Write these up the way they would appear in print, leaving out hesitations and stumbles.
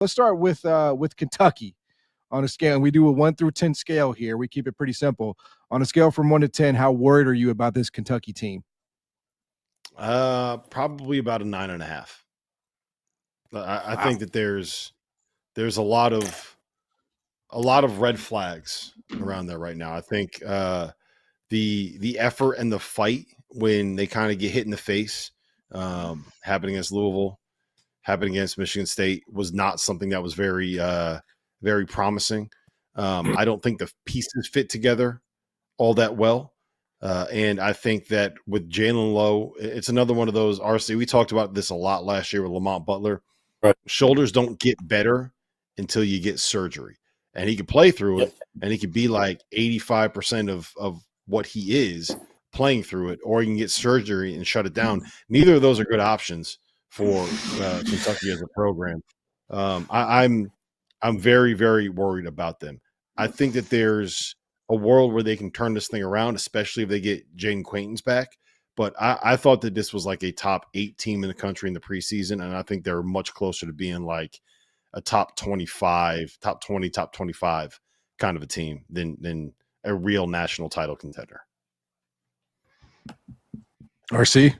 Let's start with Kentucky on a scale. And we do a 1 through 10 scale here. We keep it pretty simple. On a scale from 1 to 10, how worried are you about this Kentucky team? Probably about a 9.5. I think that there's a lot of red flags around there right now. I think the effort and the fight when they kind of get hit in the face, happening against Louisville, happening against Michigan State, was not something that was very promising. I don't think the pieces fit together all that well. And I think that with Jalen Lowe, it's another one of those RC. We talked about this a lot last year with Lamont Butler. Right. Shoulders don't get better until you get surgery. And he could play through it, and he could be like 85% of what he is playing through it, or you can get surgery and shut it down. Neither of those are good options for Kentucky as a program. I'm very, very worried about them. I think that there's a world where they can turn this thing around, especially if they get Jaden Quaintance back. But I thought that this was like a top 8 team in the country in the preseason, and I think they're much closer to being like a top 25, top 20, top 25 kind of a team than a real national title contender. RC?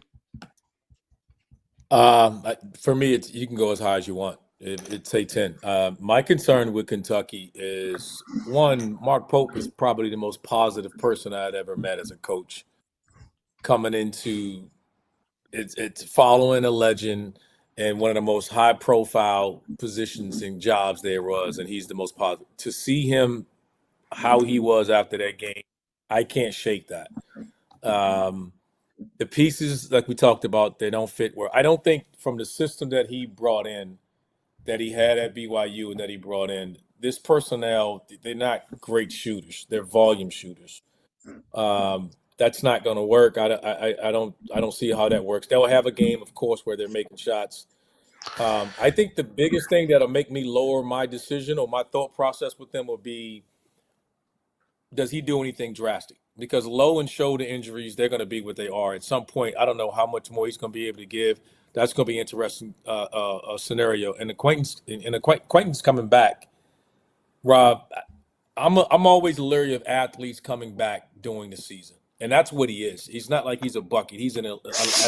For me, you can go as high as you want. It's say 10. My concern with Kentucky is, one, Mark Pope is probably the most positive person I'd ever met as a coach. Coming into it's following a legend and one of the most high-profile positions and jobs there was, and he's the most positive. To see him how he was after that game, I can't shake that. The pieces, like we talked about, they don't fit where I don't think from the system that he brought in, that he had at BYU and that he brought in, this personnel, they're not great shooters. They're volume shooters. That's not going to work. I don't see how that works. They'll have a game, of course, where they're making shots. I think the biggest thing that'll make me lower my decision or my thought process with them will be, does he do anything drastic? Because low and shoulder injuries, they're going to be what they are. At some point, I don't know how much more he's going to be able to give. That's going to be an interesting scenario. And Quaintance coming back, Rob, I'm always leery of athletes coming back during the season. And that's what he is. He's not like he's a bucket. He's an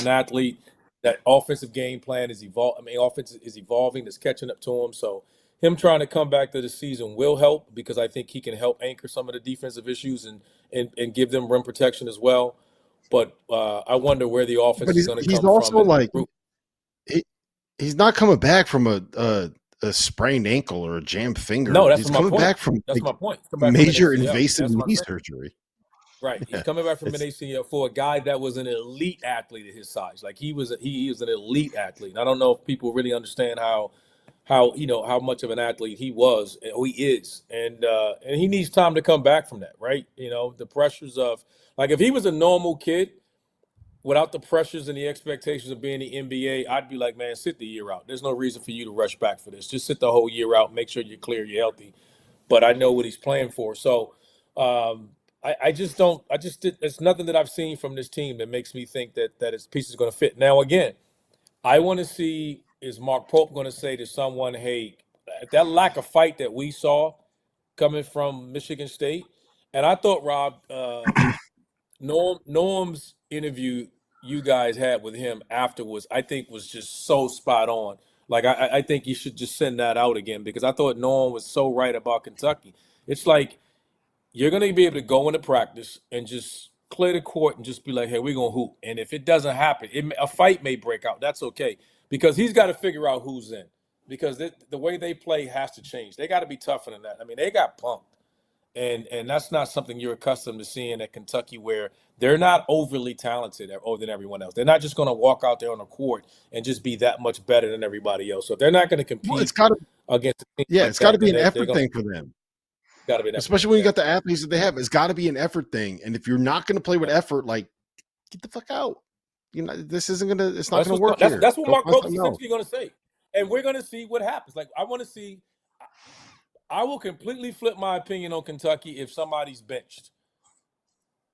athlete. That offensive game plan is offense is evolving. That's catching up to him. So him trying to come back to the season will help, because I think he can help anchor some of the defensive issues and give them rim protection as well. But I wonder where the offense is going to come from. He's also like he's not coming back from a sprained ankle or a jammed finger. No, that's he's my coming point. back from that's my point. Major invasive knee surgery. Right, he's coming back from an ACL for a guy that was an elite athlete at his size. Like he was an elite athlete. And I don't know if people really understand how much of an athlete he was or he is, and he needs time to come back from that. Right, the pressures of, like, if he was a normal kid without the pressures and the expectations of being the NBA, I'd be like, man, sit the year out. There's no reason for you to rush back for this. Just sit the whole year out. Make sure you're clear, you're healthy. But I know what he's playing for. So it's nothing that I've seen from this team that makes me think that his piece is going to fit. Now, again, I want to see, is Mark Pope going to say to someone, hey, that lack of fight that we saw coming from Michigan State? And I thought, Rob, Norm's interview you guys had with him afterwards, I think was just so spot on. Like, I think you should just send that out again, because I thought Norm was so right about Kentucky. It's like, you're going to be able to go into practice and just clear the court and just be like, hey, we're going to hoop. And if it doesn't happen, a fight may break out. That's okay, because he's got to figure out who's in, because the way they play has to change. They got to be tougher than that. I mean, they got punked. And that's not something you're accustomed to seeing at Kentucky, where they're not overly talented than everyone else. They're not just going to walk out there on the court and just be that much better than everybody else. So if they're not going to compete against a team it's got to be an effort thing for them. Especially when you got the athletes that they have. It's got to be an effort thing. And if you're not going to play with effort, like, get the fuck out. This isn't going to – it's not going to work here. That's what Mark Pope is essentially going to say. And we're going to see what happens. Like, I want to see – I will completely flip my opinion on Kentucky if somebody's benched.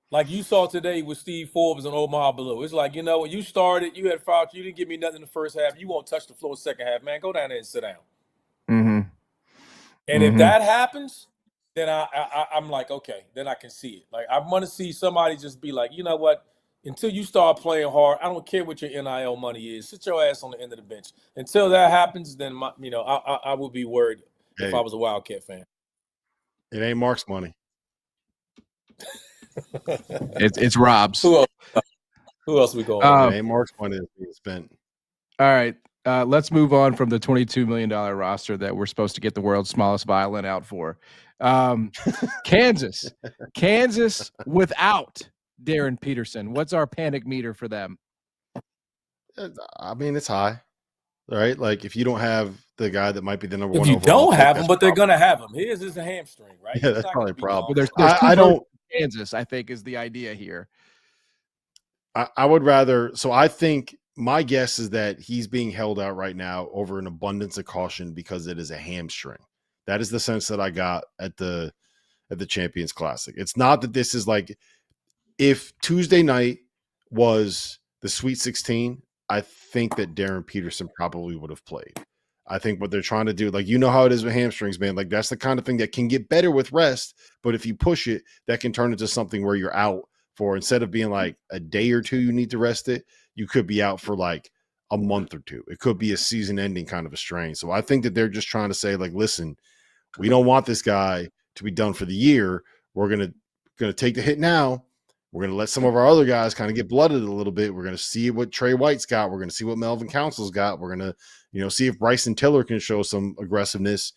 Like you saw today with Steve Forbes and Omaha Blue. It's like, when you started, you had fouled, you didn't give me nothing in the first half. You won't touch the floor second half, man. Go down there and sit down. Mm-hmm. And if that happens, then I'm like, okay, then I can see it. Like, I want to see somebody just be like, you know what? Until you start playing hard, I don't care what your NIL money is. Sit your ass on the end of the bench. Until that happens, then I would be worried if I was a Wildcat fan. It ain't Mark's money. It's Rob's. Who else we going? It ain't Mark's money that's being spent. All right. Let's move on from the $22 million roster that we're supposed to get the world's smallest violin out for. Kansas without Darren Peterson. What's our panic meter for them? I mean, it's high, right? Like, if you don't have the guy that might be the number If one, you don't have him, but they're gonna have him. His is a hamstring, right? Yeah, that's probably a problem. There's I don't. Kansas, I think, is the idea here. I would rather. So I think my guess is that he's being held out right now over an abundance of caution because it is a hamstring. That is the sense that I got at the Champions Classic. It's not that this is like, if Tuesday night was the Sweet 16, I think that Darren Peterson probably would have played. I think what they're trying to do, like, you know how it is with hamstrings, man. Like, that's the kind of thing that can get better with rest, but if you push it, that can turn into something where you're out for, instead of being like a day or two you need to rest it, you could be out for like a month or two. It could be a season-ending kind of a strain. So I think that they're just trying to say, like, listen, we don't want this guy to be done for the year. We're gonna take the hit now. We're going to let some of our other guys kind of get blooded a little bit. We're going to see what Trey White's got. We're going to see what Melvin Council's got. We're going to, see if Bryson Tiller can show some aggressiveness.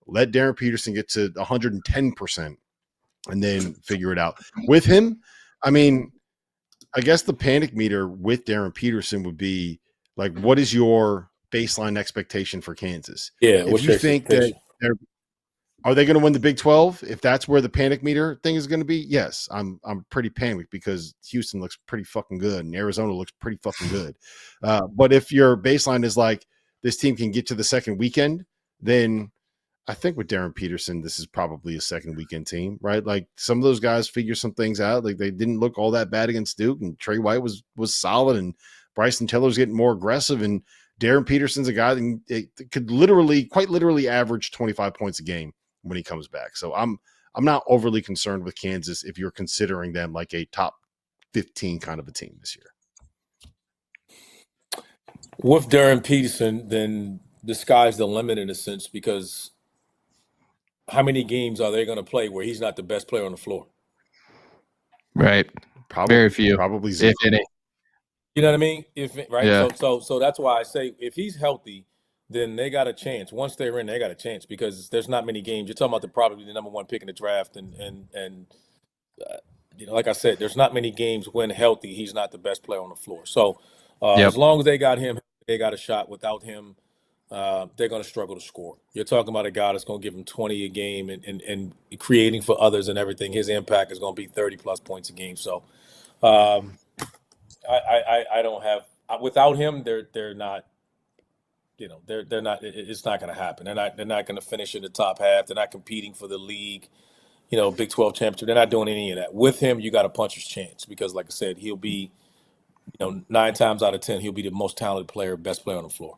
Let Darren Peterson get to 110% and then figure it out. With him, I mean, I guess the panic meter with Darren Peterson would be like, what is your baseline expectation for Kansas? Yeah, if you think that are they going to win the Big 12? If that's where the panic meter thing is going to be, yes, I'm pretty panicked because Houston looks pretty fucking good and Arizona looks pretty fucking good. But if your baseline is like, this team can get to the second weekend, then I think with Darren Peterson, this is probably a second weekend team, right? Like, some of those guys figure some things out. Like, they didn't look all that bad against Duke, and Trey White was solid, and Bryson Tiller's getting more aggressive, and Darren Peterson's a guy that could quite literally average 25 points a game when he comes back. So I'm not overly concerned with Kansas if you're considering them like a top 15 kind of a team this year. With Darren Peterson, then the sky's the limit in a sense, because how many games are they going to play where he's not the best player on the floor? Right. Probably very few. Probably zero. If any. You know what I mean? Right. Yeah. So that's why I say if he's healthy, then they got a chance. Once they're in, they got a chance, because there's not many games. You're talking about probably the number one pick in the draft, and like I said, there's not many games when healthy he's not the best player on the floor. So as long as they got him, they got a shot. Without him, they're going to struggle to score. You're talking about a guy that's going to give him 20 a game and creating for others and everything. His impact is going to be 30 plus points a game. So I don't have, without him, they're not. They're not. It's not going to happen. They're not going to finish in the top half. They're not competing for the league, Big 12 championship. They're not doing any of that. With him, you got a puncher's chance, because, like I said, he'll be, 9 times out of 10, he'll be the most talented player, best player on the floor.